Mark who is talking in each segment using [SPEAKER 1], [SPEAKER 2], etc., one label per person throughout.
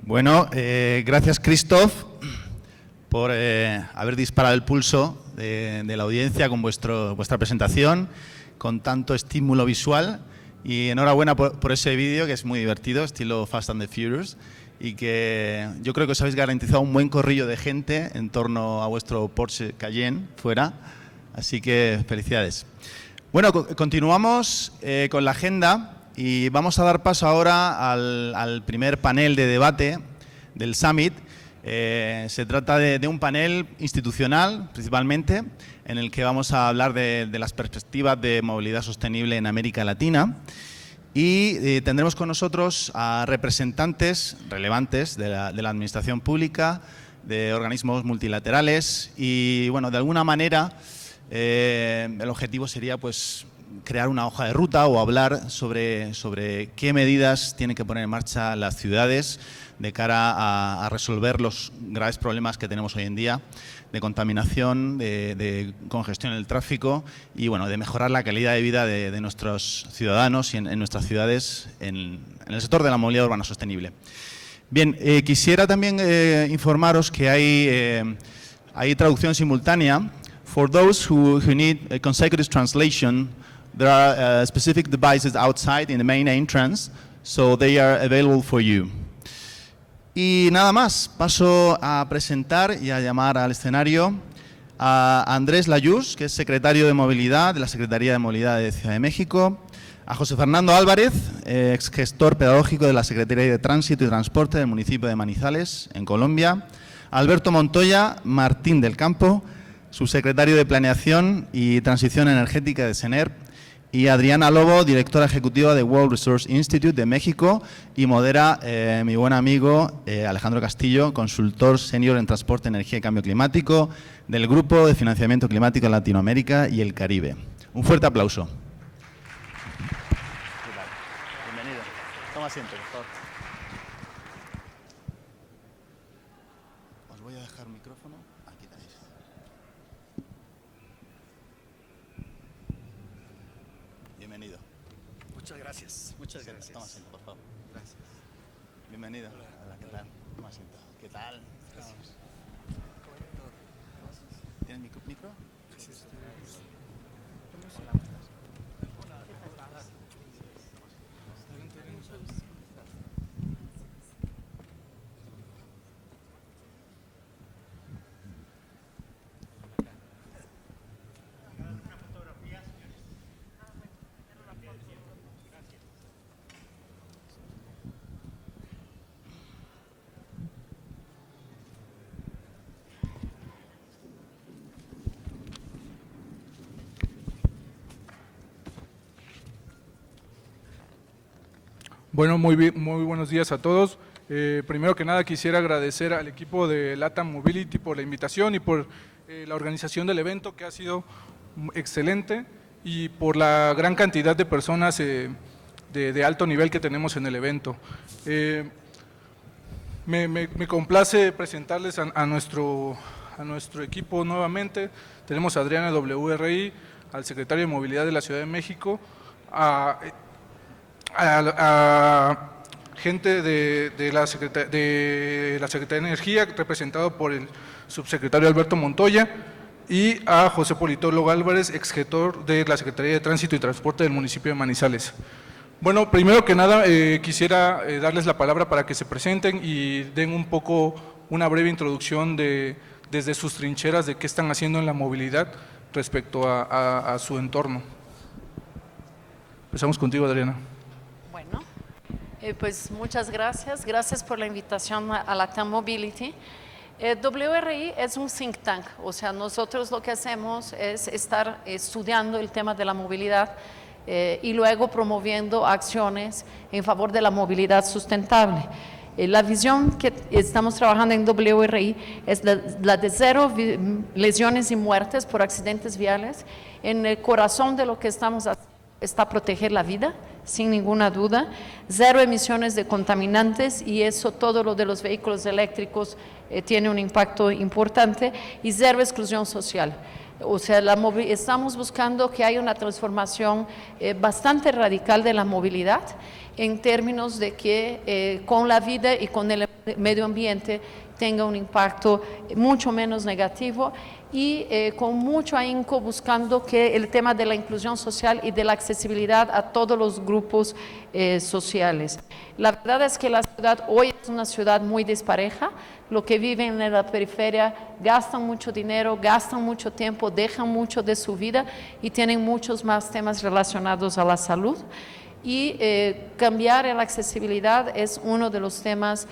[SPEAKER 1] Bueno, gracias Christoph por haber disparado el pulso de la audiencia con vuestra presentación, con tanto estímulo visual, y enhorabuena por ese vídeo que es muy divertido, estilo Fast and the Furious, y que yo creo que os habéis garantizado un buen corrillo de gente en torno a vuestro Porsche Cayenne fuera, así que felicidades. Bueno, continuamos con la agenda. Y vamos a dar paso ahora al primer panel de debate del Summit. Se trata de un panel institucional, principalmente, en el que vamos a hablar de las perspectivas de movilidad sostenible en América Latina. Y tendremos con nosotros a representantes relevantes de la administración pública, de organismos multilaterales y, bueno, de alguna manera, el objetivo sería, pues, crear una hoja de ruta o hablar sobre qué medidas tienen que poner en marcha las ciudades de cara a resolver los graves problemas que tenemos hoy en día de contaminación, de congestión en el tráfico y, bueno, de mejorar la calidad de vida de nuestros ciudadanos y en nuestras ciudades en el sector de la movilidad urbana sostenible. Bien, quisiera también informaros que hay traducción simultánea. For those who need a consecutive translation, there are specific devices outside in the main entrance, so they are available for you. Y nada más, paso a presentar y a llamar al escenario a Andrés Layús, que es secretario de Movilidad de la Secretaría de Movilidad de Ciudad de México, a José Fernando Álvarez, ex gestor pedagógico de la Secretaría de Tránsito y Transporte del municipio de Manizales, en Colombia, a Alberto Montoya Martín del Campo, subsecretario de Planeación y Transición Energética de SENER, y Adriana Lobo, directora ejecutiva de World Resource Institute de México, y modera mi buen amigo Alejandro Castillo, consultor senior en transporte, energía y cambio climático del Grupo de Financiamiento Climático en Latinoamérica y el Caribe. Un fuerte aplauso. Bienvenido. Toma asiento, por favor. Os voy a dejar micrófono. Aquí tenéis. Bienvenido.
[SPEAKER 2] Muchas gracias. Muchas gracias.
[SPEAKER 1] Toma asiento, por favor.
[SPEAKER 2] Gracias.
[SPEAKER 1] Bienvenido. Hola, ¿qué tal? Toma asiento. ¿Qué tal?
[SPEAKER 2] Gracias.
[SPEAKER 1] ¿Tienes micro?
[SPEAKER 2] Gracias.
[SPEAKER 1] Hola, ¿cómo estás?
[SPEAKER 3] Bueno, muy buenos días a todos. Primero que nada quisiera agradecer al equipo de LATAM Mobility por la invitación y por la organización del evento, que ha sido excelente, y por la gran cantidad de personas de alto nivel que tenemos en el evento. Me complace presentarles a nuestro equipo nuevamente. Tenemos a Adriana WRI, al secretario de Movilidad de la Ciudad de México, a gente de la Secretaría de Energía, representado por el subsecretario Alberto Montoya, y a José Politólogo Álvarez, exgestor de la Secretaría de Tránsito y Transporte del municipio de Manizales. Bueno, primero que nada quisiera darles la palabra para que se presenten y den un poco una breve introducción desde sus trincheras de qué están haciendo en la movilidad respecto a su entorno. Empezamos contigo, Adriana.
[SPEAKER 4] Bueno, pues muchas gracias. Gracias por la invitación a LATAM Mobility. WRI es un think tank, o sea, nosotros lo que hacemos es estar estudiando el tema de la movilidad y luego promoviendo acciones en favor de la movilidad sustentable. La visión que estamos trabajando en WRI es la de 0 lesiones y muertes por accidentes viales. En el corazón de lo que estamos haciendo está proteger la vida, sin ninguna duda, 0 emisiones de contaminantes, y eso, todo lo de los vehículos eléctricos tiene un impacto importante, y 0 exclusión social. O sea, estamos buscando que haya una transformación bastante radical de la movilidad en términos de que con la vida y con el medio ambiente tenga un impacto mucho menos negativo y con mucho ahínco buscando que el tema de la inclusión social y de la accesibilidad a todos los grupos sociales. La verdad es que la ciudad hoy es una ciudad muy dispareja. Los que viven en la periferia gastan mucho dinero, gastan mucho tiempo, dejan mucho de su vida y tienen muchos más temas relacionados a la salud. Y cambiar la accesibilidad es uno de los temas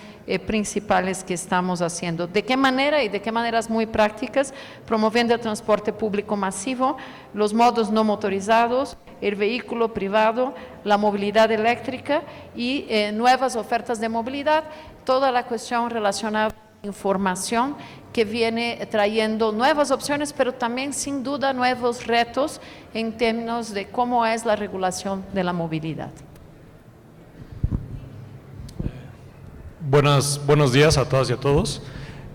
[SPEAKER 4] principales que estamos haciendo. ¿De qué manera? Y de qué maneras muy prácticas, promoviendo el transporte público masivo, los modos no motorizados, el vehículo privado, la movilidad eléctrica y nuevas ofertas de movilidad, toda la cuestión relacionada con información que viene trayendo nuevas opciones, pero también sin duda nuevos retos en términos de cómo es la regulación de la movilidad.
[SPEAKER 5] Buenos días a todas y a todos.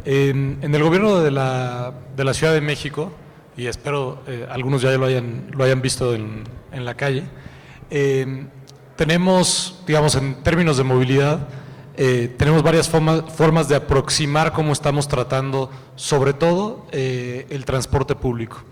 [SPEAKER 5] En el gobierno de la Ciudad de México, y espero algunos ya lo hayan visto en la calle, tenemos, digamos, en términos de movilidad, tenemos varias formas de aproximar cómo estamos tratando, sobre todo, el transporte público.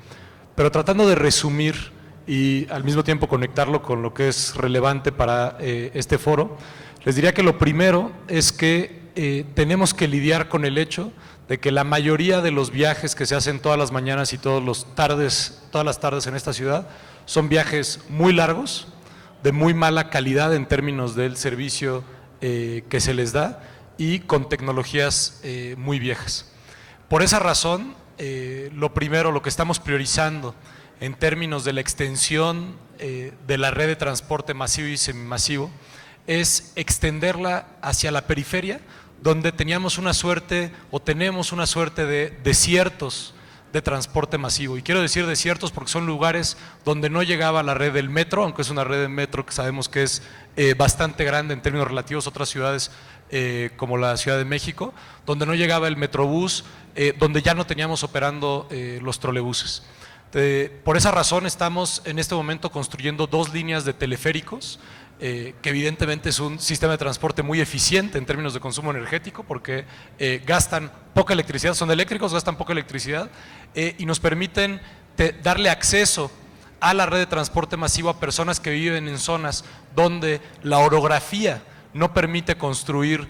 [SPEAKER 5] Pero tratando de resumir y al mismo tiempo conectarlo con lo que es relevante para este foro, les diría que lo primero es que tenemos que lidiar con el hecho de que la mayoría de los viajes que se hacen todas las mañanas y todas las tardes en esta ciudad son viajes muy largos, de muy mala calidad en términos del servicio que se les da y con tecnologías muy viejas. Por esa razón, lo primero, lo que estamos priorizando en términos de la extensión de la red de transporte masivo y semimasivo es extenderla hacia la periferia, donde teníamos una suerte o tenemos una suerte de desiertos de transporte masivo. Y quiero decir desiertos porque son lugares donde no llegaba la red del metro, aunque es una red de metro que sabemos que es bastante grande en términos relativos a otras ciudades como la Ciudad de México, donde no llegaba el metrobús, donde ya no teníamos operando los trolebuses. Por esa razón estamos en este momento construyendo 2 líneas de teleféricos, que evidentemente es un sistema de transporte muy eficiente en términos de consumo energético porque gastan poca electricidad, son eléctricos, gastan poca electricidad y nos permiten darle acceso a la red de transporte masivo a personas que viven en zonas donde la orografía no permite construir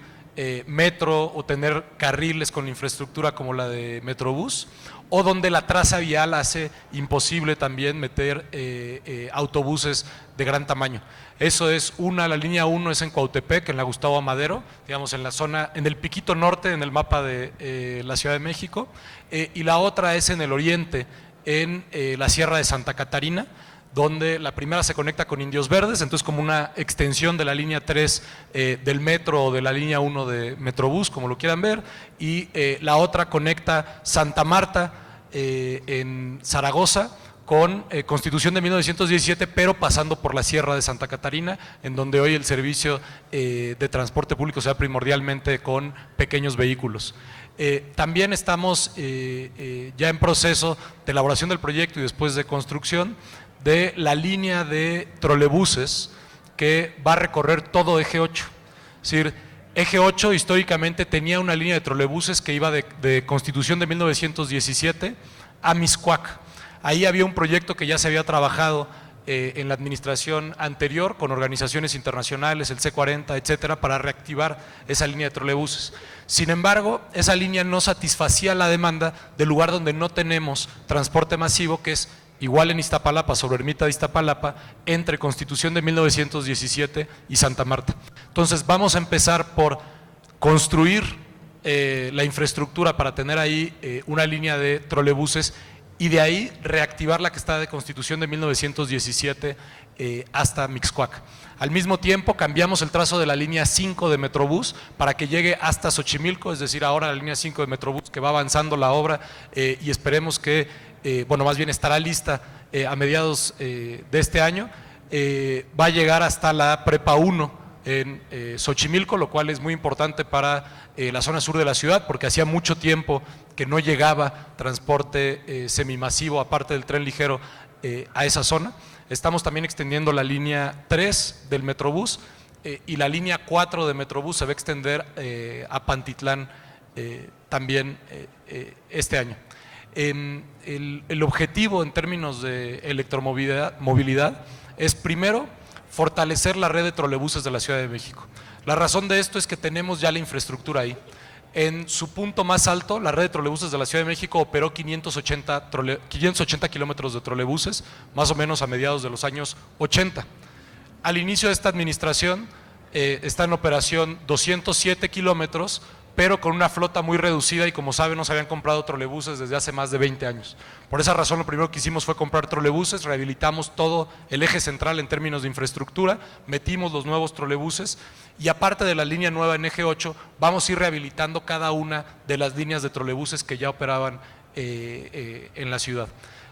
[SPEAKER 5] metro o tener carriles con infraestructura como la de Metrobús, o donde la traza vial hace imposible también meter autobuses de gran tamaño. Eso es la línea 1 es en Cuautepec, en la Gustavo Amadero, digamos en la zona, en el piquito norte, en el mapa de la Ciudad de México, y la otra es en el oriente, en la Sierra de Santa Catarina, donde la primera se conecta con Indios Verdes, entonces como una extensión de la línea 3 del metro o de la línea 1 de Metrobús, como lo quieran ver, y la otra conecta Santa Marta en Zaragoza con Constitución de 1917, pero pasando por la Sierra de Santa Catarina, en donde hoy el servicio de transporte público se da primordialmente con pequeños vehículos. También estamos ya en proceso de elaboración del proyecto y después de construcción de la línea de trolebuses que va a recorrer todo Eje 8. Es decir, Eje 8 históricamente tenía una línea de trolebuses que iba de Constitución de 1917 a Mixcoac. Ahí había un proyecto que ya se había trabajado en la administración anterior con organizaciones internacionales, el C40, etcétera, para reactivar esa línea de trolebuses. Sin embargo, esa línea no satisfacía la demanda del lugar donde no tenemos transporte masivo, que es igual en Iztapalapa, sobre Ermita de Iztapalapa, entre Constitución de 1917 y Santa Marta. Entonces vamos a empezar por construir la infraestructura para tener ahí una línea de trolebuses y de ahí reactivar la que está de Constitución de 1917 hasta Mixcoac. Al mismo tiempo cambiamos el trazo de la línea 5 de Metrobús para que llegue hasta Xochimilco, es decir, ahora la línea 5 de Metrobús que va avanzando la obra y esperemos que, bueno, más bien estará lista a mediados de este año, va a llegar hasta la Prepa 1 en Xochimilco, lo cual es muy importante para la zona sur de la ciudad, porque hacía mucho tiempo que no llegaba transporte semimasivo, aparte del tren ligero, a esa zona. Estamos también extendiendo la línea 3 del Metrobús y la línea 4 de Metrobús se va a extender a Pantitlán también este año. El objetivo en términos de electromovilidad es primero fortalecer la red de trolebuses de la Ciudad de México. La razón de esto es que tenemos ya la infraestructura ahí. En su punto más alto, la red de trolebuses de la Ciudad de México operó 580 kilómetros de trolebuses, más o menos a mediados de los años 80. Al inicio de esta administración está en operación 207 kilómetros, pero con una flota muy reducida y, como saben, no se habían comprado trolebuses desde hace más de 20 años. Por esa razón, lo primero que hicimos fue comprar trolebuses, rehabilitamos todo el eje central en términos de infraestructura, metimos los nuevos trolebuses y, aparte de la línea nueva en eje 8, vamos a ir rehabilitando cada una de las líneas de trolebuses que ya operaban en la ciudad.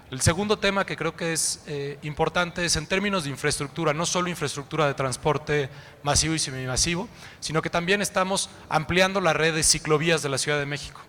[SPEAKER 5] El segundo tema que creo que es importante es en términos de infraestructura, no solo infraestructura de transporte masivo y semimasivo, sino que también estamos ampliando la red de ciclovías de la Ciudad de México.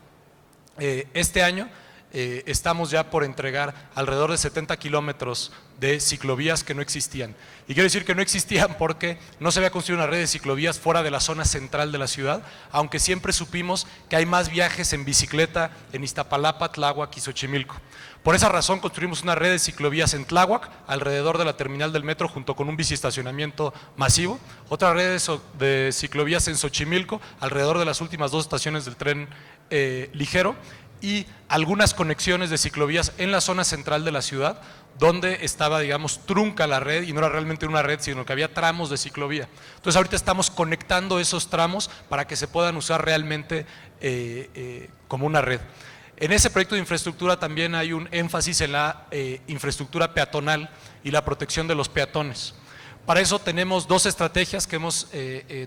[SPEAKER 5] Este año estamos ya por entregar alrededor de 70 kilómetros de ciclovías que no existían. Y quiero decir que no existían porque no se había construido una red de ciclovías fuera de la zona central de la ciudad, aunque siempre supimos que hay más viajes en bicicleta en Iztapalapa, Tláhuac y Xochimilco. Por esa razón construimos una red de ciclovías en Tláhuac, alrededor de la terminal del metro, junto con un biciestacionamiento masivo. Otra red de ciclovías en Xochimilco, alrededor de las últimas 2 estaciones del tren ligero, y algunas conexiones de ciclovías en la zona central de la ciudad, donde estaba, digamos, trunca la red y no era realmente una red, sino que había tramos de ciclovía. Entonces ahorita estamos conectando esos tramos para que se puedan usar realmente como una red. En ese proyecto de infraestructura también hay un énfasis en la infraestructura peatonal y la protección de los peatones. Para eso tenemos 2 estrategias que hemos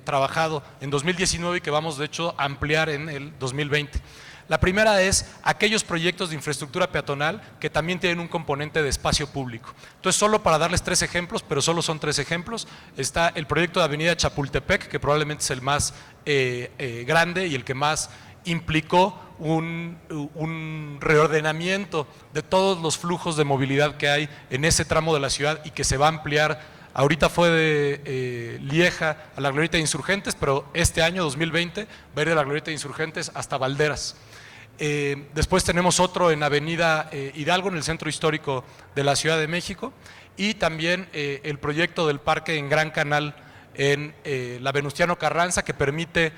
[SPEAKER 5] trabajado en 2019 y que vamos, de hecho, a ampliar en el 2020. La primera es aquellos proyectos de infraestructura peatonal que también tienen un componente de espacio público. Entonces, solo para darles 3 ejemplos, pero solo son 3 ejemplos, está el proyecto de Avenida Chapultepec, que probablemente es el más grande y el que más implicó un reordenamiento de todos los flujos de movilidad que hay en ese tramo de la ciudad y que se va a ampliar. Ahorita fue de Lieja a la Glorieta de Insurgentes, pero este año, 2020, va a ir de la Glorieta de Insurgentes hasta Valderas. Después tenemos otro en Avenida Hidalgo, en el centro histórico de la Ciudad de México, y también el proyecto del parque en Gran Canal en la Venustiano Carranza, que permite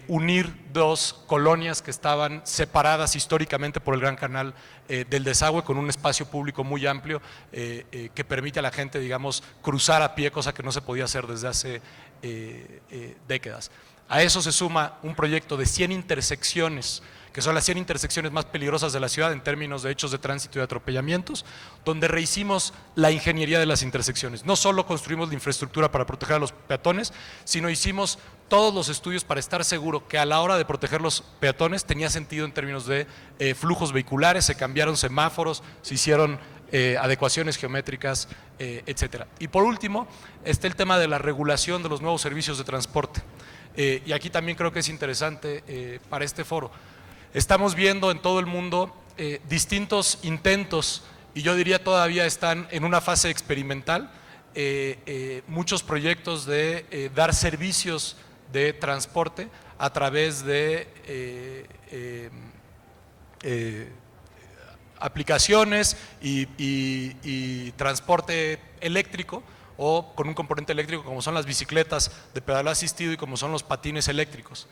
[SPEAKER 5] unir 2 colonias que estaban separadas históricamente por el Gran Canal del desagüe, con un espacio público muy amplio que permite a la gente, digamos, cruzar a pie, cosa que no se podía hacer desde hace décadas. A eso se suma un proyecto de 100 intersecciones, que son las 100 intersecciones más peligrosas de la ciudad en términos de hechos de tránsito y atropellamientos, donde rehicimos la ingeniería de las intersecciones. No solo construimos la infraestructura para proteger a los peatones, sino hicimos todos los estudios para estar seguro que a la hora de proteger los peatones tenía sentido en términos de flujos vehiculares, se cambiaron semáforos, se hicieron adecuaciones geométricas, etcétera. Y por último, está el tema de la regulación de los nuevos servicios de transporte. Y aquí también creo que es interesante para este foro. Estamos viendo en todo el mundo distintos intentos, y yo diría todavía están en una fase experimental, muchos proyectos de dar servicios de transporte a través de aplicaciones y transporte eléctrico, o con un componente eléctrico, como son las bicicletas de pedaleo asistido y como son los patines eléctricos.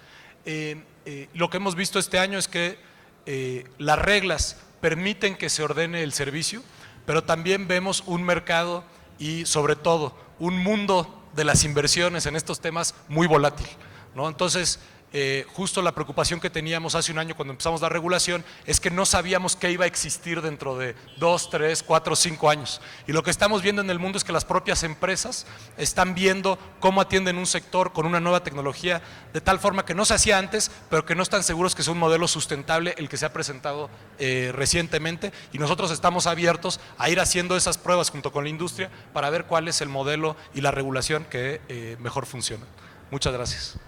[SPEAKER 5] Lo que hemos visto este año es que las reglas permiten que se ordene el servicio, pero también vemos un mercado y, sobre todo, un mundo de las inversiones en estos temas muy volátil, ¿no? Entonces, justo la preocupación que teníamos hace un año cuando empezamos la regulación es que no sabíamos qué iba a existir dentro de 2, 3, 4, 5 años. Y lo que estamos viendo en el mundo es que las propias empresas están viendo cómo atienden un sector con una nueva tecnología de tal forma que no se hacía antes, pero que no están seguros que sea un modelo sustentable el que se ha presentado recientemente, y nosotros estamos abiertos a ir haciendo esas pruebas junto con la industria para ver cuál es el modelo y la regulación que mejor funciona. Muchas gracias.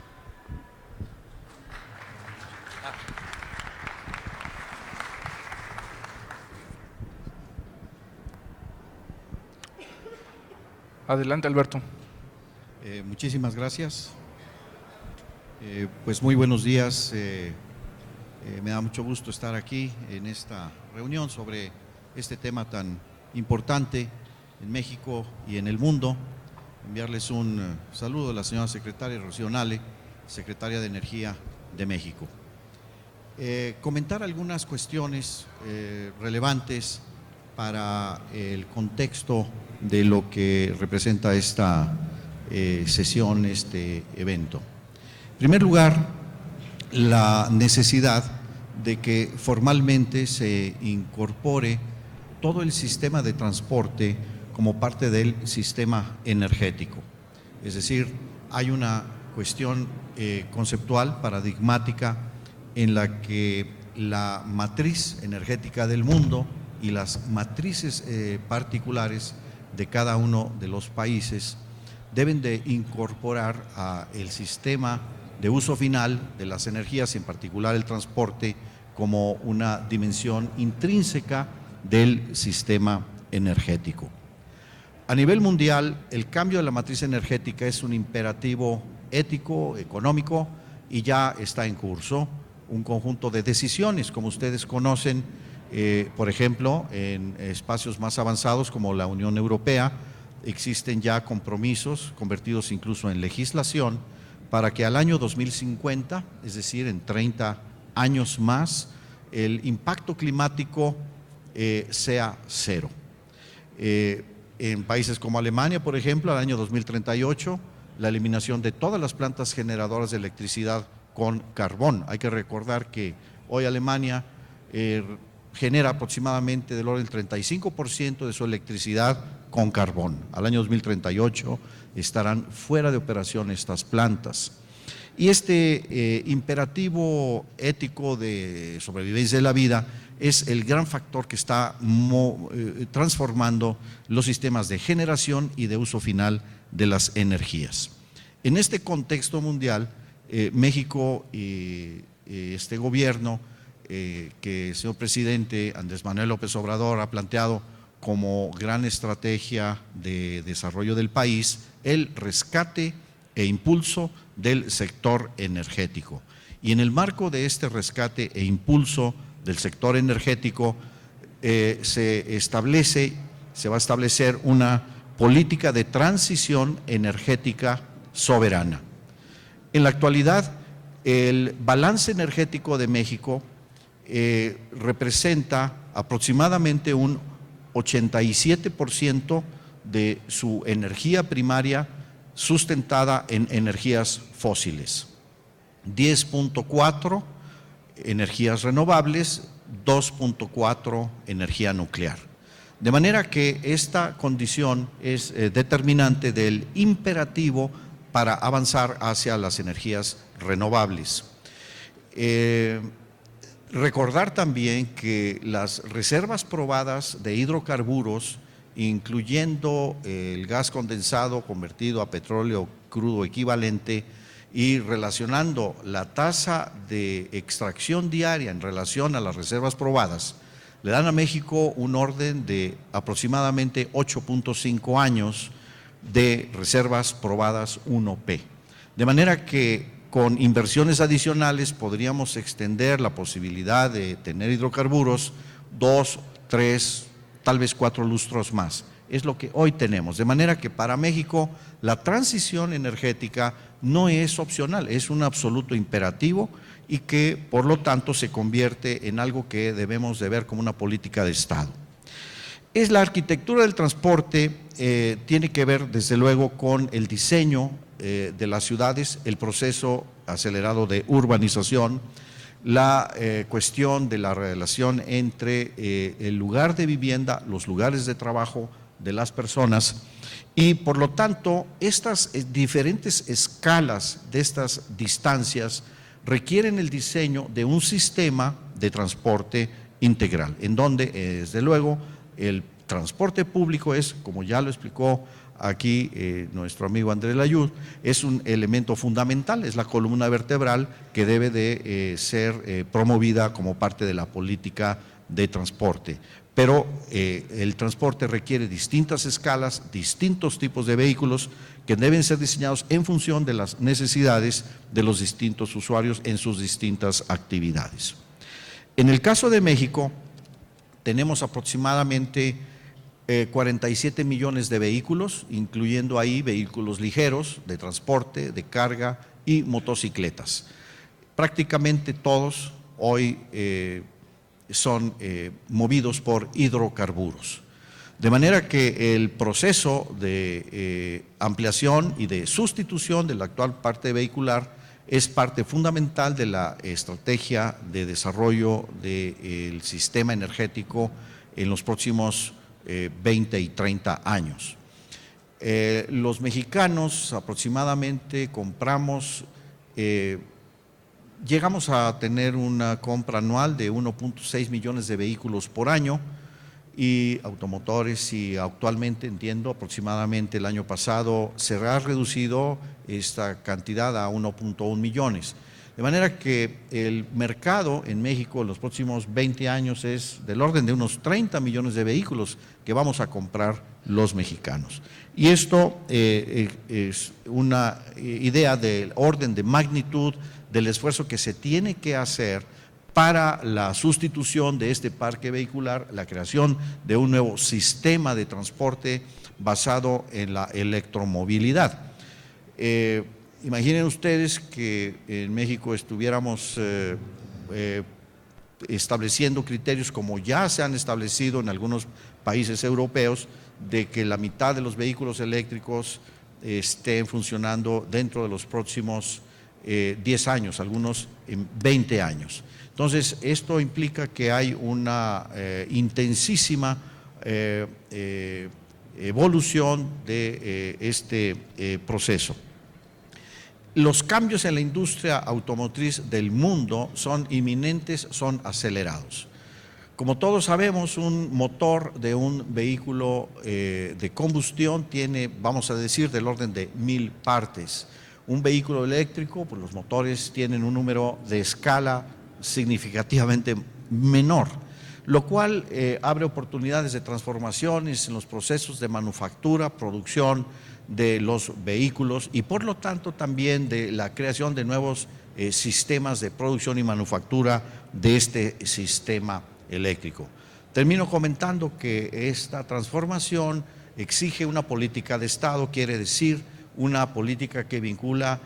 [SPEAKER 3] Adelante, Alberto.
[SPEAKER 6] Muchísimas gracias. Pues muy buenos días. Me da mucho gusto estar aquí en esta reunión sobre este tema tan importante en México y en el mundo. Enviarles un saludo a la señora secretaria Rocío Nale, secretaria de Energía de México. Comentar algunas cuestiones relevantes para el contexto de lo que representa esta sesión, este evento. En primer lugar, la necesidad de que formalmente se incorpore todo el sistema de transporte como parte del sistema energético. Es decir, hay una cuestión conceptual, paradigmática, en la que la matriz energética del mundo y las matrices particulares de cada uno de los países deben de incorporar a el sistema de uso final de las energías, en particular el transporte, como una dimensión intrínseca del sistema energético. A nivel mundial, el cambio de la matriz energética es un imperativo ético, económico, y ya está en curso un conjunto de decisiones, como ustedes conocen, por ejemplo, en espacios más avanzados como la Unión Europea, existen ya compromisos convertidos incluso en legislación para que al año 2050, es decir, en 30 años más, el impacto climático sea cero. En países como Alemania, por ejemplo, al año 2038, la eliminación de todas las plantas generadoras de electricidad con carbón. Hay que recordar que hoy Alemania genera aproximadamente del orden del 35% de su electricidad con carbón. Al año 2038 estarán fuera de operación estas plantas. Y este imperativo ético de sobrevivencia de la vida es el gran factor que está transformando los sistemas de generación y de uso final de las energías. En este contexto mundial, México y este gobierno que el señor presidente Andrés Manuel López Obrador ha planteado como gran estrategia de desarrollo del país, el rescate e impulso del sector energético. Y en el marco de este rescate e impulso del sector energético se va a establecer una política de transición energética soberana. En la actualidad, el balance energético de México representa aproximadamente un 87% de su energía primaria sustentada en energías fósiles, 10.4 energías renovables, 2.4 energía nuclear. De manera que esta condición es determinante del imperativo para avanzar hacia las energías renovables. Recordar también que las reservas probadas de hidrocarburos, incluyendo el gas condensado convertido a petróleo crudo equivalente y relacionando la tasa de extracción diaria en relación a las reservas probadas, le dan a México un orden de aproximadamente 8.5 años de reservas probadas 1P. De manera que con inversiones adicionales podríamos extender la posibilidad de tener hidrocarburos 2, 3, tal vez 4 lustros más. Es lo que hoy tenemos. De manera que para México la transición energética no es opcional, es un absoluto imperativo y que por lo tanto se convierte en algo que debemos de ver como una política de Estado. Es la arquitectura del transporte, tiene que ver desde luego con el diseño de las ciudades, el proceso acelerado de urbanización, la cuestión de la relación entre el lugar de vivienda, los lugares de trabajo de las personas y por lo tanto estas diferentes escalas de estas distancias requieren el diseño de un sistema de transporte integral, en donde desde luego el transporte público es, como ya lo explicó aquí nuestro amigo Andrés Layud, es un elemento fundamental, es la columna vertebral que debe de ser promovida como parte de la política de transporte. Pero el transporte requiere distintas escalas, distintos tipos de vehículos que deben ser diseñados en función de las necesidades de los distintos usuarios en sus distintas actividades. En el caso de México, tenemos aproximadamente 47 millones de vehículos, incluyendo ahí vehículos ligeros, de transporte, de carga y motocicletas. Prácticamente todos hoy son movidos por hidrocarburos. De manera que el proceso de ampliación y de sustitución de la actual parte vehicular es parte fundamental de la estrategia de desarrollo del sistema energético en los próximos 20 y 30 años. Los mexicanos aproximadamente compramos, llegamos a tener una compra anual de 1.6 millones de vehículos por año y automotores, y actualmente entiendo aproximadamente el año pasado se ha reducido esta cantidad a 1.1 millones. De manera que el mercado en México en los próximos 20 años es del orden de unos 30 millones de vehículos que vamos a comprar los mexicanos. Y esto es una idea del orden de magnitud del esfuerzo que se tiene que hacer para la sustitución de este parque vehicular, la creación de un nuevo sistema de transporte basado en la electromovilidad. Imaginen ustedes que en México estuviéramos estableciendo criterios como ya se han establecido en algunos países europeos, de que la mitad de los vehículos eléctricos estén funcionando dentro de los próximos 10 años, algunos en 20 años. Entonces, esto implica que hay una intensísima evolución de este proceso. Los cambios en la industria automotriz del mundo son inminentes, son acelerados. Como todos sabemos, un motor de un vehículo de combustión tiene, vamos a decir, del orden de 1000 partes. Un vehículo eléctrico, pues los motores tienen un número de escala significativamente menor, lo cual abre oportunidades de transformaciones en los procesos de manufactura, producción de los vehículos y por lo tanto también de la creación de nuevos sistemas de producción y manufactura de este sistema eléctrico. Termino comentando que esta transformación exige una política de Estado, quiere decir una política que vincula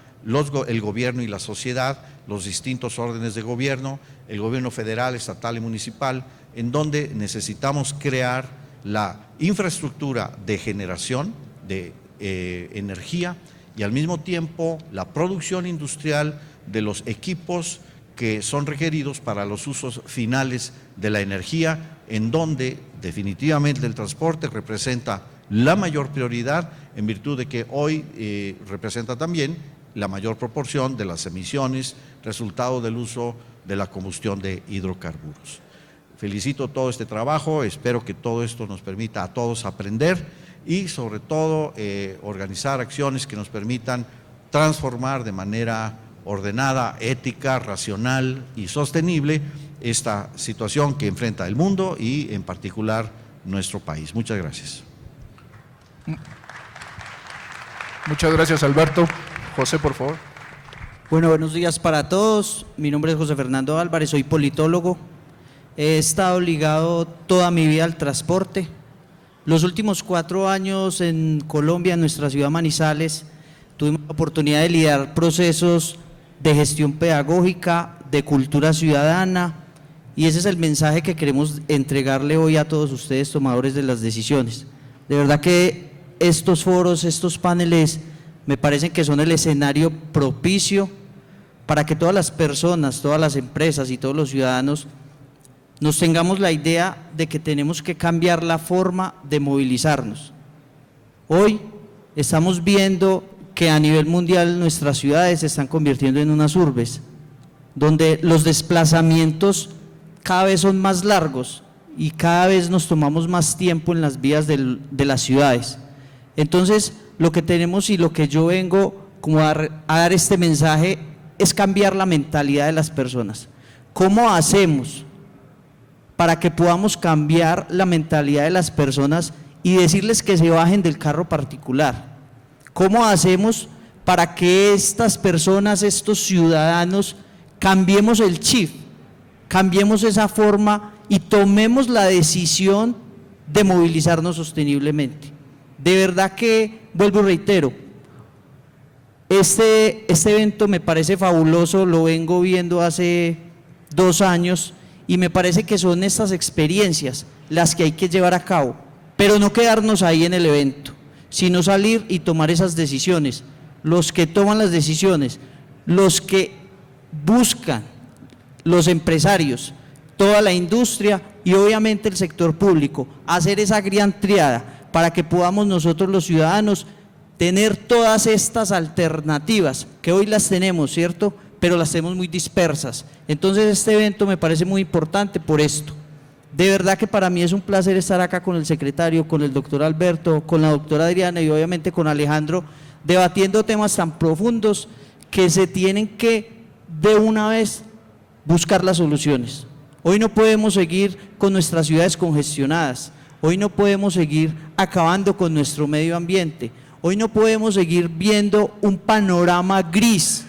[SPEAKER 6] el gobierno y la sociedad, los distintos órdenes de gobierno, el gobierno federal, estatal y municipal, en donde necesitamos crear la infraestructura de generación de energía y al mismo tiempo la producción industrial de los equipos que son requeridos para los usos finales de la energía, en donde definitivamente el transporte representa la mayor prioridad en virtud de que hoy representa también la mayor proporción de las emisiones resultado del uso de la combustión de hidrocarburos. Felicito todo este trabajo, espero que todo esto nos permita a todos aprender y sobre todo organizar acciones que nos permitan transformar de manera ordenada, ética, racional y sostenible esta situación que enfrenta el mundo y en particular nuestro país. Muchas gracias.
[SPEAKER 3] Muchas gracias, Alberto. José, por favor.
[SPEAKER 7] Bueno, buenos días para todos. Mi nombre es José Fernando Álvarez, soy politólogo. He estado ligado toda mi vida al transporte. Los últimos 4 años en Colombia, en nuestra ciudad Manizales, tuvimos la oportunidad de liderar procesos de gestión pedagógica, de cultura ciudadana, y ese es el mensaje que queremos entregarle hoy a todos ustedes, tomadores de las decisiones. De verdad que estos foros, estos paneles, me parecen que son el escenario propicio para que todas las personas, todas las empresas y todos los ciudadanos nos tengamos la idea de que tenemos que cambiar la forma de movilizarnos. Hoy estamos viendo que a nivel mundial nuestras ciudades se están convirtiendo en unas urbes, donde los desplazamientos cada vez son más largos y cada vez nos tomamos más tiempo en las vías de las ciudades. Entonces, lo que tenemos y lo que yo vengo como a dar este mensaje es cambiar la mentalidad de las personas. ¿Cómo hacemos para que podamos cambiar la mentalidad de las personas y decirles que se bajen del carro particular? ¿Cómo hacemos para que estas personas, estos ciudadanos, cambiemos el chip, cambiemos esa forma y tomemos la decisión de movilizarnos sosteniblemente? De verdad que, vuelvo y reitero, este evento me parece fabuloso, lo vengo viendo hace 2 años y me parece que son estas experiencias las que hay que llevar a cabo, pero no quedarnos ahí en el evento, sino salir y tomar esas decisiones. Los que toman las decisiones, los que buscan, los empresarios, toda la industria y obviamente el sector público, hacer esa gran triada para que podamos nosotros los ciudadanos tener todas estas alternativas, que hoy las tenemos, ¿cierto?, pero las tenemos muy dispersas. Entonces este evento me parece muy importante por esto. De verdad que para mí es un placer estar acá con el secretario, con el doctor Alberto, con la doctora Adriana y obviamente con Alejandro, debatiendo temas tan profundos que se tienen que de una vez buscar las soluciones. Hoy no podemos seguir con nuestras ciudades congestionadas, hoy no podemos seguir acabando con nuestro medio ambiente, hoy no podemos seguir viendo un panorama gris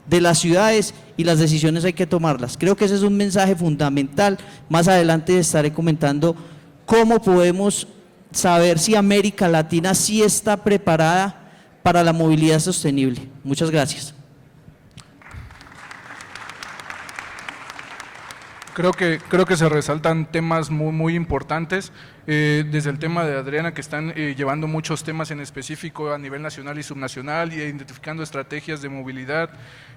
[SPEAKER 7] de las ciudades y las decisiones hay que tomarlas. Creo que ese es un mensaje fundamental. Más adelante estaré comentando cómo podemos saber si América Latina sí está preparada para la movilidad sostenible. Muchas gracias.
[SPEAKER 3] Creo que se resaltan temas muy importantes, desde el tema de Adriana, que están llevando muchos temas en específico a nivel nacional y subnacional y identificando estrategias de movilidad.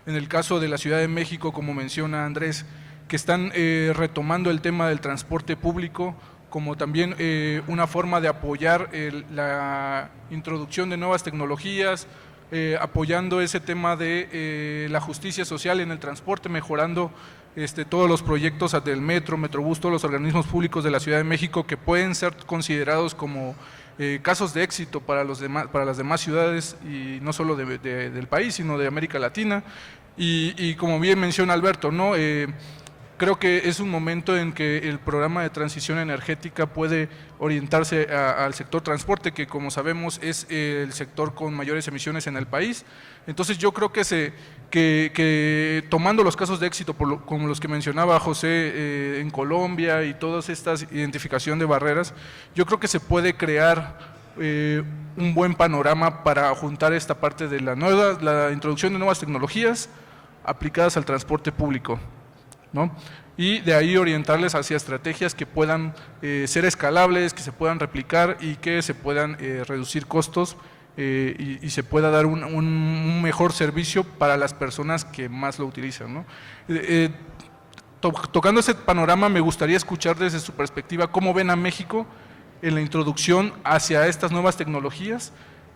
[SPEAKER 3] En el caso de la Ciudad de México, como menciona Andrés, que están retomando el tema del transporte público como también una forma de apoyar la introducción de nuevas tecnologías, apoyando ese tema de la justicia social en el transporte, mejorando todos los proyectos del metro, Metrobús, todos los organismos públicos de la Ciudad de México que pueden ser considerados como casos de éxito para las demás ciudades y no solo del país, sino de América Latina. Y como bien menciona Alberto, ¿no? Creo que es un momento en que el programa de transición energética puede orientarse al sector transporte, que como sabemos es el sector con mayores emisiones en el país. Entonces yo creo que tomando los casos de éxito como los que mencionaba José en Colombia y todas estas identificación de barreras, yo creo que se puede crear un buen panorama para juntar esta parte de la introducción de nuevas tecnologías aplicadas al transporte público, ¿no? Y de ahí orientarles hacia estrategias que puedan ser escalables, que se puedan replicar y que se puedan reducir costos y se pueda dar un mejor servicio para las personas que más lo utilizan, ¿no? Tocando ese panorama, me gustaría escuchar desde su perspectiva cómo ven a México en la introducción hacia estas nuevas tecnologías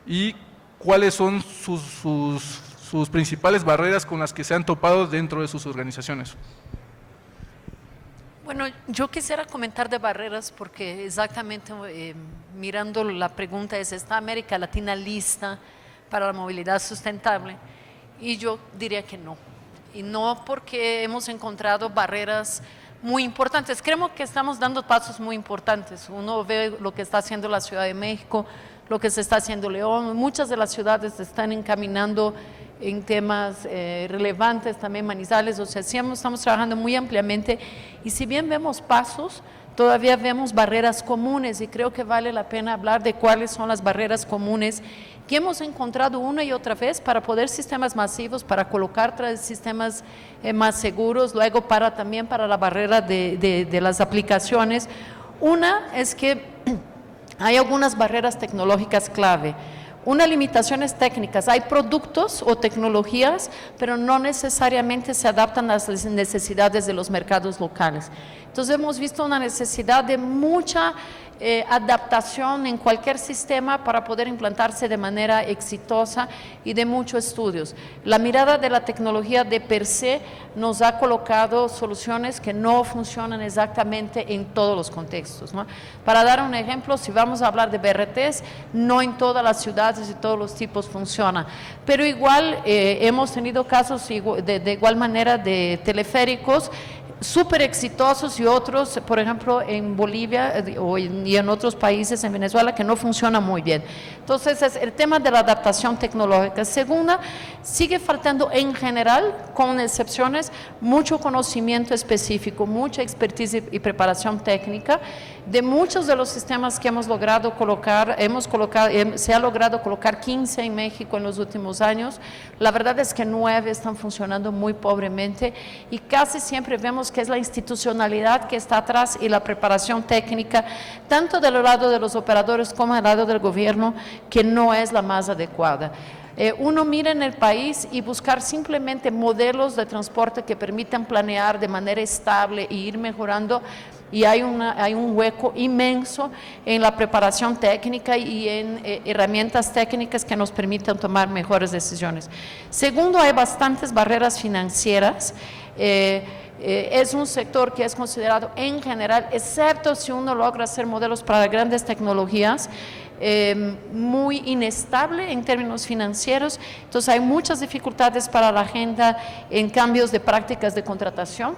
[SPEAKER 3] y cuáles son sus principales barreras con las que se han topado dentro de sus organizaciones.
[SPEAKER 4] Bueno, yo quisiera comentar de barreras porque exactamente mirando la pregunta es, ¿está América Latina lista para la movilidad sustentable? Y yo diría que no. Y no porque hemos encontrado barreras muy importantes. Creo que estamos dando pasos muy importantes. Uno ve lo que está haciendo la Ciudad de México, lo que se está haciendo León. Muchas de las ciudades se están encaminando en temas relevantes, también Manizales, o sea, sí estamos trabajando muy ampliamente y si bien vemos pasos, todavía vemos barreras comunes y creo que vale la pena hablar de cuáles son las barreras comunes que hemos encontrado una y otra vez para poder sistemas masivos, para colocar sistemas más seguros, luego también para la barrera de las aplicaciones. Una es que hay algunas barreras tecnológicas clave. Una limitaciones técnicas, hay productos o tecnologías, pero no necesariamente se adaptan a las necesidades de los mercados locales. Entonces hemos visto una necesidad de mucha adaptación en cualquier sistema para poder implantarse de manera exitosa y de muchos estudios. La mirada de la tecnología de per se nos ha colocado soluciones que no funcionan exactamente en todos los contextos, ¿no? Para dar un ejemplo, si vamos a hablar de BRTs, no en todas las ciudades y todos los tipos funciona, pero igual hemos tenido casos de igual manera de teleféricos súper exitosos y otros, por ejemplo, en Bolivia y en otros países, en Venezuela, que no funcionan muy bien. Entonces, es el tema de la adaptación tecnológica. Segunda, sigue faltando en general, con excepciones, mucho conocimiento específico, mucha expertise y preparación técnica de muchos de los sistemas que hemos logrado colocar. Se ha logrado colocar 15 en México en los últimos años. La verdad es que 9 están funcionando muy pobremente y casi siempre vemos que es la institucionalidad que está atrás y la preparación técnica, tanto del lado de los operadores como del lado del gobierno, que no es la más adecuada. Uno mira en el país y buscar simplemente modelos de transporte que permitan planear de manera estable e ir mejorando, y hay un hueco inmenso en la preparación técnica y en herramientas técnicas que nos permitan tomar mejores decisiones. Segundo, hay bastantes barreras financieras. Es un sector que es considerado en general, excepto si uno logra hacer modelos para grandes tecnologías, muy inestable en términos financieros. Entonces hay muchas dificultades para la agenda en cambios de prácticas de contratación.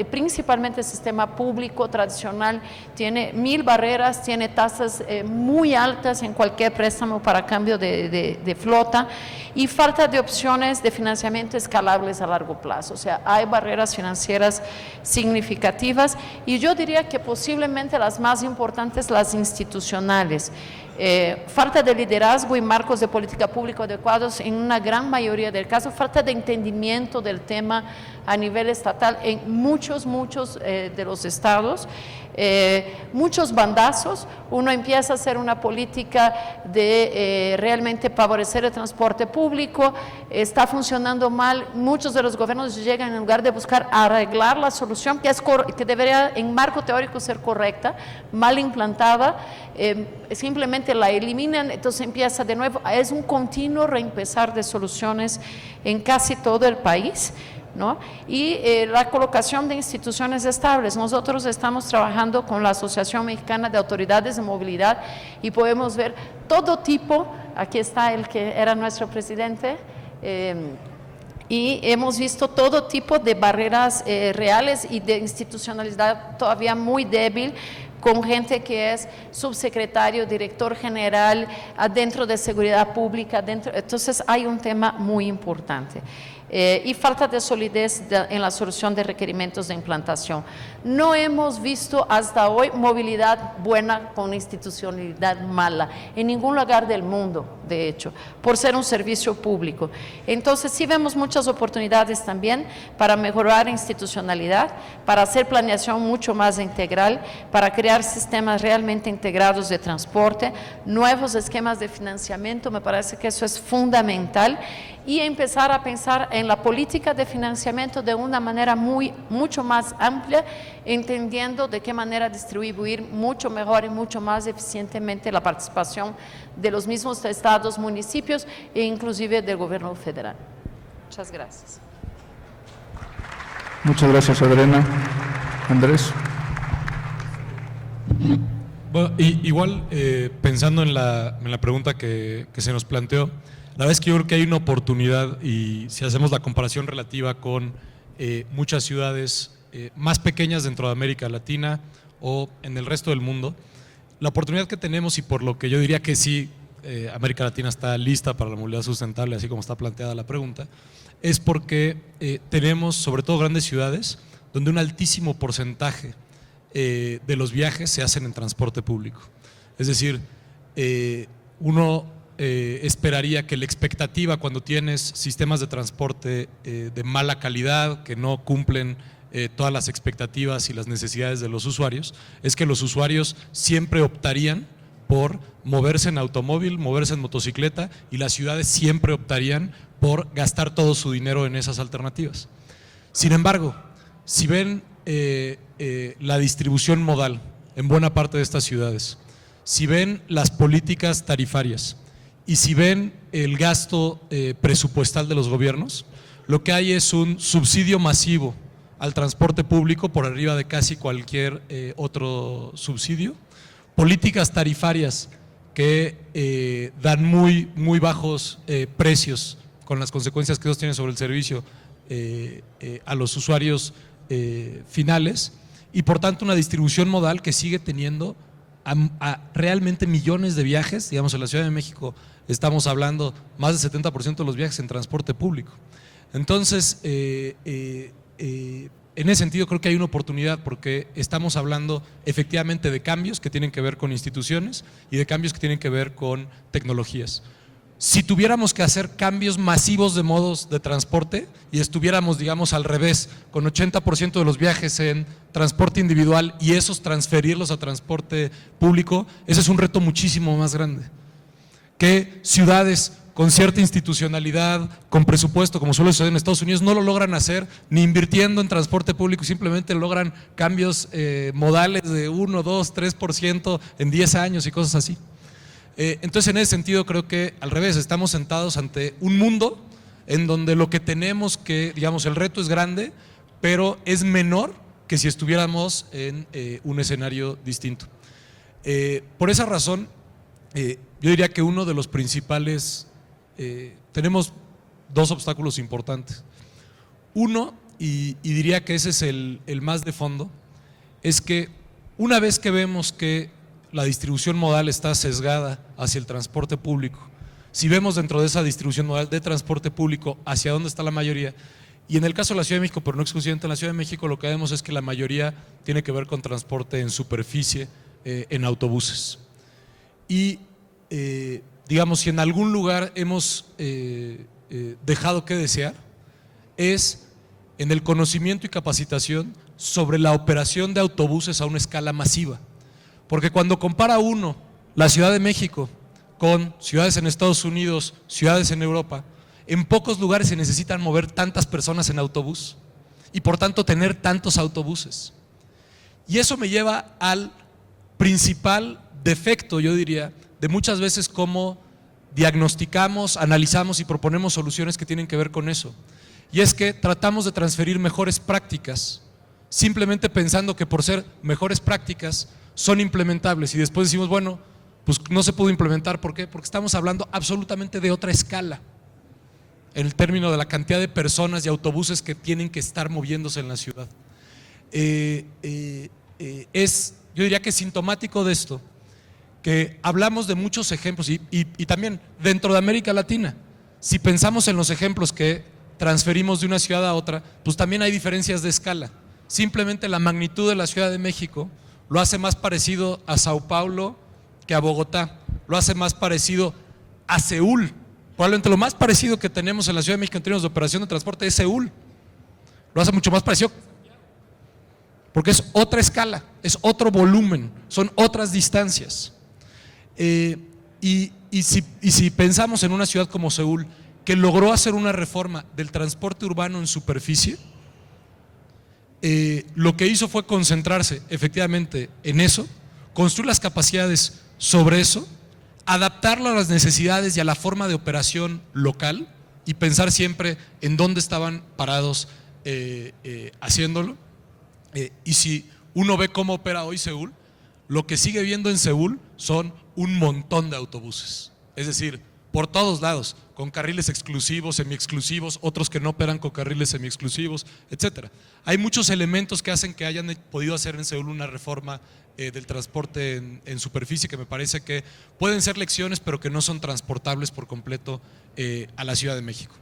[SPEAKER 4] Principalmente el sistema público tradicional tiene 1000 barreras, tiene tasas muy altas en cualquier préstamo para cambio de flota, y falta de opciones de financiamiento escalables a largo plazo. O sea, hay barreras financieras significativas, y yo diría que posiblemente las más importantes, las institucionales. Falta de liderazgo y marcos de política pública adecuados en una gran mayoría del caso, falta de entendimiento del tema a nivel estatal en muchos de los estados, muchos bandazos. Uno empieza a hacer una política de realmente favorecer el transporte público, está funcionando mal, muchos de los gobiernos llegan en lugar de buscar arreglar la solución que debería en marco teórico ser correcta, mal implantada, simplemente la eliminan, entonces empieza de nuevo. Es un continuo reempezar de soluciones en casi todo el país, ¿no? Y la colocación de instituciones estables. Nosotros estamos trabajando con la Asociación Mexicana de Autoridades de Movilidad y podemos ver todo tipo. Aquí está el que era nuestro presidente, y hemos visto todo tipo de barreras reales y de institucionalidad todavía muy débil, con gente que es subsecretario, director general, adentro de seguridad pública, entonces hay un tema muy importante. Y falta de solidez en la solución de requerimientos de implantación. No hemos visto hasta hoy movilidad buena con institucionalidad mala en ningún lugar del mundo, de hecho, por ser un servicio público. Entonces sí vemos muchas oportunidades también para mejorar institucionalidad, para hacer planeación mucho más integral, para crear sistemas realmente integrados de transporte, nuevos esquemas de financiamiento. Me parece que eso es fundamental, y empezar a pensar en la política de financiamiento de una manera mucho más amplia, entendiendo de qué manera distribuir mucho mejor y mucho más eficientemente la participación de los mismos estados, municipios e inclusive del gobierno federal. Muchas gracias.
[SPEAKER 3] Muchas gracias, Adriana. Andrés.
[SPEAKER 5] Bueno, igual pensando en la pregunta que se nos planteó, la verdad es que yo creo que hay una oportunidad, y si hacemos la comparación relativa con muchas ciudades más pequeñas dentro de América Latina o en el resto del mundo, la oportunidad que tenemos, y por lo que yo diría que sí, América Latina está lista para la movilidad sustentable, así como está planteada la pregunta, es porque tenemos sobre todo grandes ciudades donde un altísimo porcentaje de los viajes se hacen en transporte público. Es decir, uno esperaría que la expectativa cuando tienes sistemas de transporte de mala calidad, que no cumplen todas las expectativas y las necesidades de los usuarios, es que los usuarios siempre optarían por moverse en automóvil, moverse en motocicleta, y las ciudades siempre optarían por gastar todo su dinero en esas alternativas. Sin embargo, si ven la distribución modal en buena parte de estas ciudades, si ven las políticas tarifarias y si ven el gasto presupuestal de los gobiernos, lo que hay es un subsidio masivo al transporte público por arriba de casi cualquier otro subsidio, políticas tarifarias que dan muy bajos precios con las consecuencias que eso tiene sobre el servicio a los usuarios finales, y por tanto una distribución modal que sigue teniendo a realmente millones de viajes. Digamos, en la Ciudad de México estamos hablando más del 70% de los viajes en transporte público. Entonces, en ese sentido creo que hay una oportunidad, porque estamos hablando efectivamente de cambios que tienen que ver con instituciones y de cambios que tienen que ver con tecnologías. Si tuviéramos que hacer cambios masivos de modos de transporte y estuviéramos, digamos, al revés, con 80% de los viajes en transporte individual y esos transferirlos a transporte público, ese es un reto muchísimo más grande. Que ciudades con cierta institucionalidad, con presupuesto, como suele suceder en Estados Unidos, no lo logran hacer ni invirtiendo en transporte público, simplemente logran cambios modales de 1, 2, 3% en 10 años y cosas así. Entonces, en ese sentido, creo que al revés, estamos sentados ante un mundo en donde lo que tenemos que, digamos, el reto es grande, pero es menor que si estuviéramos en un escenario distinto. Por esa razón, yo diría que uno de los principales, tenemos dos obstáculos importantes. Uno, y diría que ese es el más de fondo, es que una vez que vemos que la distribución modal está sesgada hacia el transporte público, si vemos dentro de esa distribución modal de transporte público hacia dónde está la mayoría, y en el caso de la Ciudad de México, pero no exclusivamente en la Ciudad de México, lo que vemos es que la mayoría tiene que ver con transporte en superficie, en autobuses. Y digamos, si en algún lugar hemos dejado que desear, es en el conocimiento y capacitación sobre la operación de autobuses a una escala masiva. Porque cuando compara uno la Ciudad de México con ciudades en Estados Unidos, ciudades en Europa, en pocos lugares se necesitan mover tantas personas en autobús y por tanto tener tantos autobuses. Y eso me lleva al principal defecto, yo diría, de muchas veces cómo diagnosticamos, analizamos y proponemos soluciones que tienen que ver con eso. Y es que tratamos de transferir mejores prácticas, simplemente pensando que por ser mejores prácticas son implementables, y después decimos, bueno, pues no se pudo implementar. ¿Por qué? Porque estamos hablando absolutamente de otra escala en el término de la cantidad de personas y autobuses que tienen que estar moviéndose en la ciudad. Yo diría que es sintomático de esto, que hablamos de muchos ejemplos y también dentro de América Latina, si pensamos en los ejemplos que transferimos de una ciudad a otra, pues también hay diferencias de escala. Simplemente la magnitud de la Ciudad de México lo hace más parecido a Sao Paulo que a Bogotá, lo hace más parecido a Seúl. Probablemente lo más parecido que tenemos en la Ciudad de México en términos de operación de transporte es Seúl. Lo hace mucho más parecido, porque es otra escala, es otro volumen, son otras distancias. Y si pensamos en una ciudad como Seúl, que logró hacer una reforma del transporte urbano en superficie, lo que hizo fue concentrarse efectivamente en eso, construir las capacidades sobre eso, adaptarlo a las necesidades y a la forma de operación local y pensar siempre en dónde estaban parados haciéndolo. Y si uno ve cómo opera hoy Seúl, lo que sigue viendo en Seúl son un montón de autobuses, es decir, por todos lados, con carriles exclusivos, semi-exclusivos, otros que no operan con carriles semi-exclusivos, etcétera. Hay muchos elementos que hacen que hayan podido hacer en Seúl una reforma del transporte en superficie, que me parece que pueden ser lecciones, pero que no son transportables por completo a la Ciudad de México.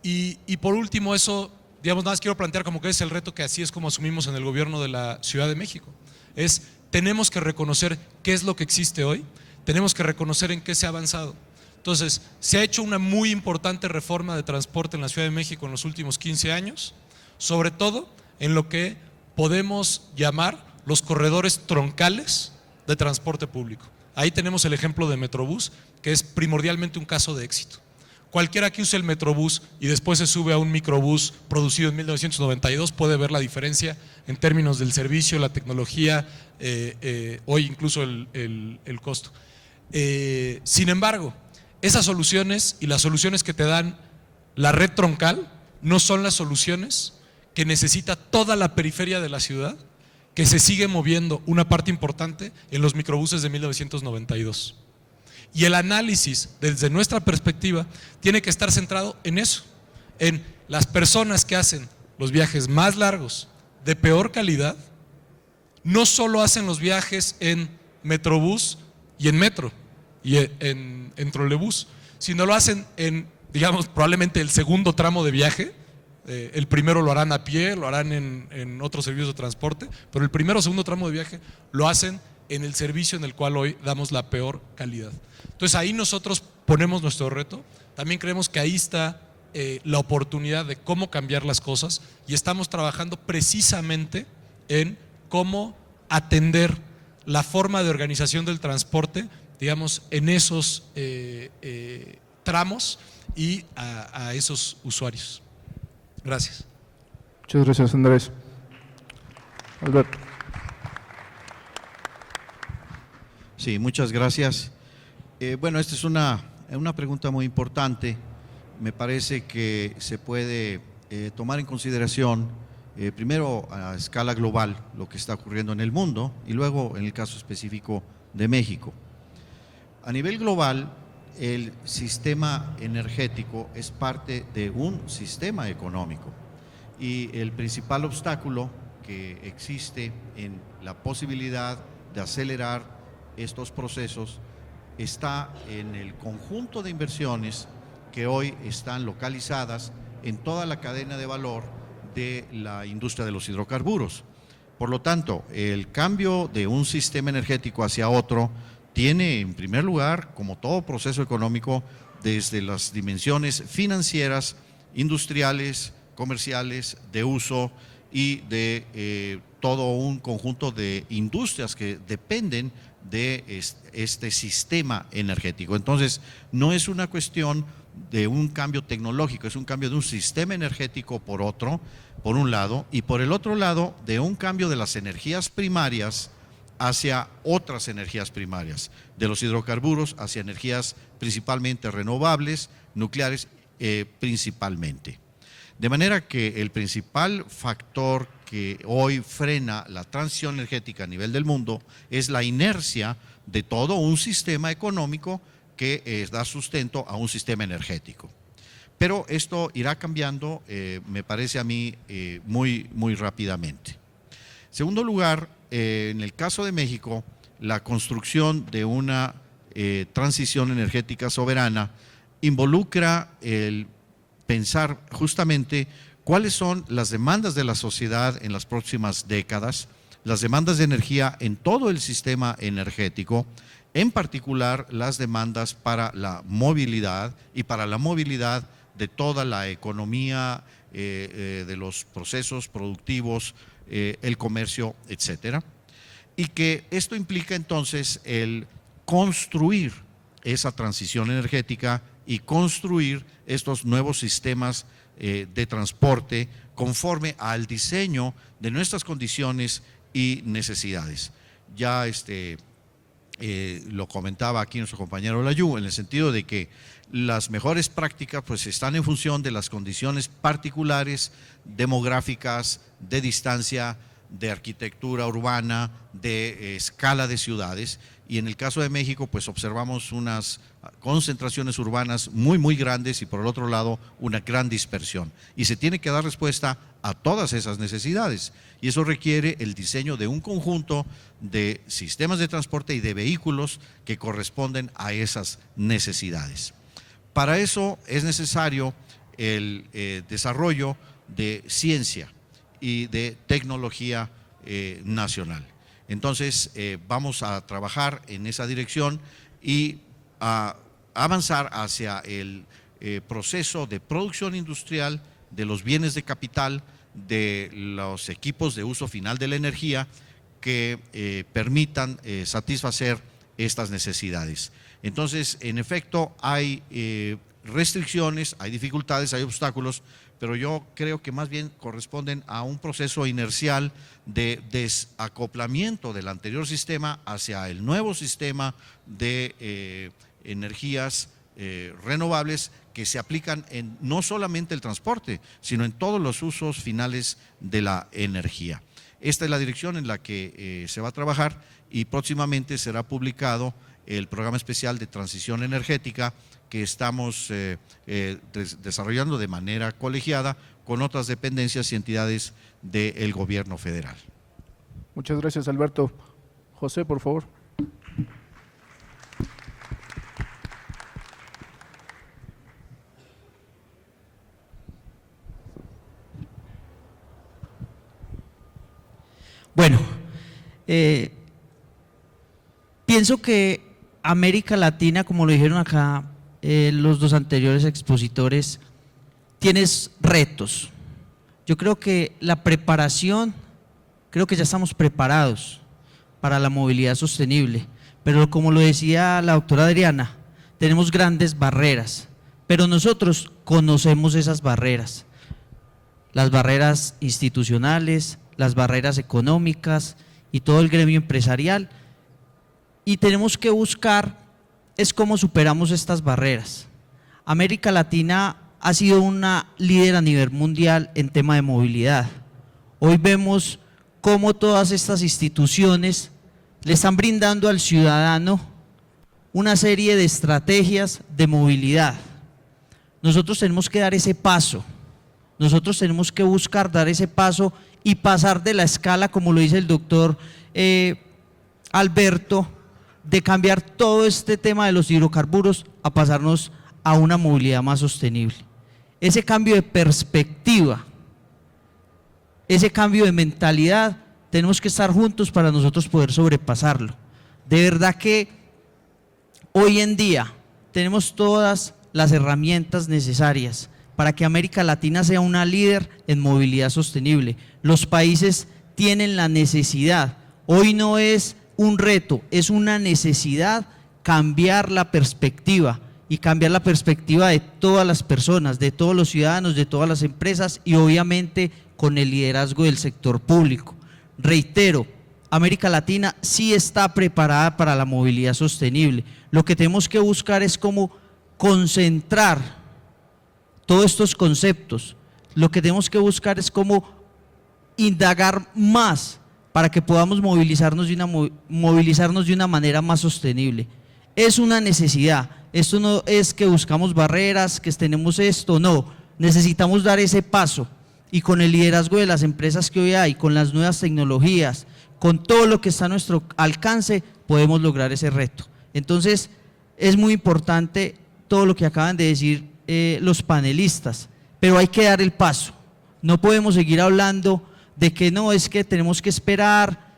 [SPEAKER 5] Y por último, eso, digamos, nada más quiero plantear como que es el reto que así es como asumimos en el gobierno de la Ciudad de México. Tenemos que reconocer qué es lo que existe hoy, tenemos que reconocer en qué se ha avanzado. Entonces, se ha hecho una muy importante reforma de transporte en la Ciudad de México en los últimos 15 años, sobre todo en lo que podemos llamar los corredores troncales de transporte público. Ahí tenemos el ejemplo de Metrobús, que es primordialmente un caso de éxito. cualquiera que use el Metrobús y después se sube a un microbús producido en 1992 puede ver la diferencia en términos del servicio, la tecnología, hoy incluso el costo. Sin embargo, esas soluciones y las soluciones que te dan la red troncal no son las soluciones que necesita toda la periferia de la ciudad, que se sigue moviendo una parte importante en los microbuses de 1992. Y el análisis, desde nuestra perspectiva, tiene que estar centrado en eso, en las personas que hacen los viajes más largos, de peor calidad, no solo hacen los viajes en Metrobús y en metro y en trolebús, sino lo hacen en, digamos, probablemente el segundo tramo de viaje. El primero lo harán a pie, lo harán en otros servicios de transporte, pero el primero o segundo tramo de viaje lo hacen en el servicio en el cual hoy damos la peor calidad. Entonces ahí nosotros ponemos nuestro reto, también creemos que ahí está la oportunidad de cómo cambiar las cosas y estamos trabajando precisamente en cómo atender la forma de organización del transporte, digamos, en esos tramos y a esos usuarios. Gracias.
[SPEAKER 3] Muchas gracias, Andrés. Alberto.
[SPEAKER 6] Sí, muchas gracias. Bueno, esta es una pregunta muy importante. Me parece que se puede tomar en consideración, primero a escala global, lo que está ocurriendo en el mundo y luego en el caso específico de México. A nivel global, el sistema energético es parte de un sistema económico y el principal obstáculo que existe en la posibilidad de acelerar estos procesos está en el conjunto de inversiones que hoy están localizadas en toda la cadena de valor de la industria de los hidrocarburos. Por lo tanto, el cambio de un sistema energético hacia otro tiene, en primer lugar, como todo proceso económico, desde las dimensiones financieras, industriales, comerciales, de uso y de todo un conjunto de industrias que dependen de este sistema energético. Entonces, no es una cuestión de un cambio tecnológico, es un cambio de un sistema energético por un lado, y por el otro lado, de un cambio de las energías primarias hacia otras energías primarias, de los hidrocarburos hacia energías principalmente renovables, nucleares principalmente. De manera que el principal factor que hoy frena la transición energética a nivel del mundo es la inercia de todo un sistema económico que da sustento a un sistema energético. Pero esto irá cambiando, me parece a mí, muy rápidamente. En segundo lugar, en el caso de México, la construcción de una transición energética soberana involucra el pensar justamente cuáles son las demandas de la sociedad en las próximas décadas, las demandas de energía en todo el sistema energético, en particular las demandas para la movilidad y para la movilidad de toda la economía, de los procesos productivos, el comercio, etcétera. Y que esto implica entonces el construir esa transición energética y construir estos nuevos sistemas de transporte conforme al diseño de nuestras condiciones y necesidades. Ya lo comentaba aquí nuestro compañero Layú, en el sentido de que las mejores prácticas pues están en función de las condiciones particulares, demográficas, de distancia, de arquitectura urbana, de escala de ciudades, y en el caso de México pues observamos unas concentraciones urbanas muy grandes y por el otro lado una gran dispersión, y se tiene que dar respuesta a todas esas necesidades, y eso requiere el diseño de un conjunto de sistemas de transporte y de vehículos que corresponden a esas necesidades. Para eso es necesario el desarrollo de ciencia y de tecnología nacional. Entonces vamos a trabajar en esa dirección y a avanzar hacia el proceso de producción industrial de los bienes de capital, de los equipos de uso final de la energía que permitan satisfacer estas necesidades. Entonces, en efecto, hay restricciones, hay dificultades, hay obstáculos, pero yo creo que más bien corresponden a un proceso inercial de desacoplamiento del anterior sistema hacia el nuevo sistema de energías renovables que se aplican en no solamente el transporte, sino en todos los usos finales de la energía. Esta es la dirección en la que se va a trabajar y próximamente será publicado el programa especial de transición energética que estamos desarrollando de manera colegiada con otras dependencias y entidades del gobierno federal.
[SPEAKER 3] Muchas gracias, Alberto. José, por favor.
[SPEAKER 7] Bueno, pienso que América Latina, como lo dijeron acá los dos anteriores expositores, tiene retos. Yo creo que la preparación, creo que ya estamos preparados para la movilidad sostenible, pero como lo decía la doctora Adriana, tenemos grandes barreras, pero nosotros conocemos esas barreras, las barreras institucionales, las barreras económicas y todo el gremio empresarial, y tenemos que buscar es cómo superamos estas barreras. América Latina ha sido una líder a nivel mundial en tema de movilidad. Hoy vemos cómo todas estas instituciones le están brindando al ciudadano una serie de estrategias de movilidad. Nosotros tenemos que dar ese paso, nosotros tenemos que buscar dar ese paso y pasar de la escala, como lo dice el doctor Alberto, de cambiar todo este tema de los hidrocarburos a pasarnos a una movilidad más sostenible. Ese cambio de perspectiva, ese cambio de mentalidad, tenemos que estar juntos para nosotros poder sobrepasarlo. De verdad que hoy en día tenemos todas las herramientas necesarias para que América Latina sea una líder en movilidad sostenible. Los países tienen la necesidad, hoy no es un reto, es una necesidad cambiar la perspectiva y cambiar la perspectiva de todas las personas, de todos los ciudadanos, de todas las empresas y obviamente con el liderazgo del sector público. Reitero, América Latina sí está preparada para la movilidad sostenible. Lo que tenemos que buscar es cómo concentrar todos estos conceptos. Lo que tenemos que buscar es cómo indagar más para que podamos movilizarnos de una manera más sostenible. Es una necesidad, esto no es que buscamos barreras, que tenemos esto, no, necesitamos dar ese paso y con el liderazgo de las empresas que hoy hay, con las nuevas tecnologías, con todo lo que está a nuestro alcance, podemos lograr ese reto. Entonces, es muy importante todo lo que acaban de decir los panelistas, pero hay que dar el paso, no podemos seguir hablando de que no, es que tenemos que esperar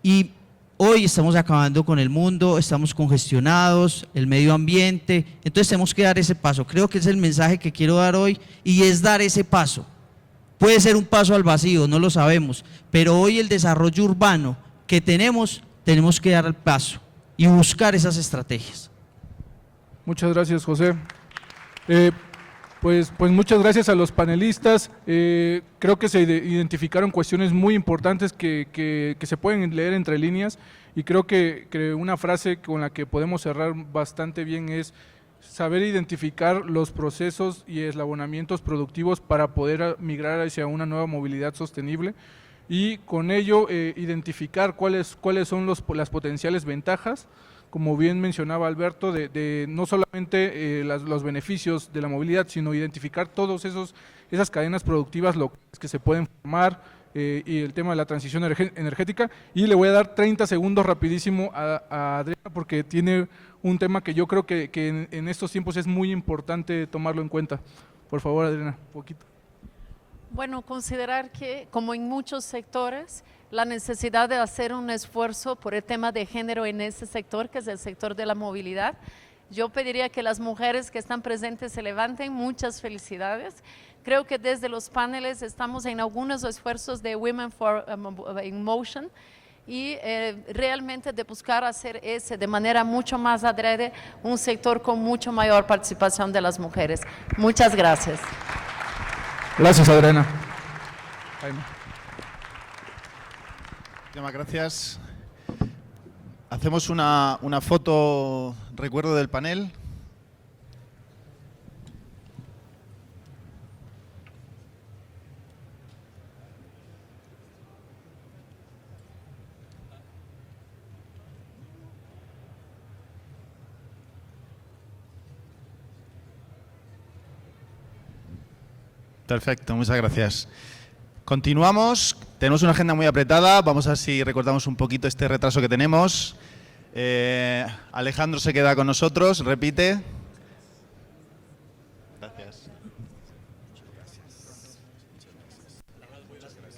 [SPEAKER 7] y hoy estamos acabando con el mundo, estamos congestionados, el medio ambiente, entonces tenemos que dar ese paso. Creo que es el mensaje que quiero dar hoy y es dar ese paso. Puede ser un paso al vacío, no lo sabemos, pero hoy el desarrollo urbano que tenemos que dar el paso y buscar esas estrategias.
[SPEAKER 3] Muchas gracias, José. Pues muchas gracias a los panelistas. Creo que se identificaron cuestiones muy importantes que se pueden leer entre líneas y creo que una frase con la que podemos cerrar bastante bien es saber identificar los procesos y eslabonamientos productivos para poder migrar hacia una nueva movilidad sostenible y con ello identificar cuáles son las potenciales ventajas, como bien mencionaba Alberto, de no solamente los beneficios de la movilidad, sino identificar todos esas cadenas productivas locales que se pueden formar y el tema de la transición energética. Y le voy a dar 30 segundos rapidísimo a Adriana porque tiene un tema que yo creo que en estos tiempos es muy importante tomarlo en cuenta. Por favor, Adriana, un poquito.
[SPEAKER 4] Bueno, considerar que, como en muchos sectores, la necesidad de hacer un esfuerzo por el tema de género en ese sector, que es el sector de la movilidad. Yo pediría que las mujeres que están presentes se levanten, muchas felicidades. Creo que desde los paneles estamos en algunos esfuerzos de Women in Motion y realmente de buscar hacer ese de manera mucho más adrede un sector con mucho mayor participación de las mujeres. Muchas gracias.
[SPEAKER 3] Gracias, Adriana. Jaime.
[SPEAKER 1] Muchísimas gracias. Hacemos una foto recuerdo del panel. Perfecto, muchas gracias. Continuamos, tenemos una agenda muy apretada, vamos a ver si recordamos un poquito este retraso que tenemos. Alejandro se queda con nosotros, repite.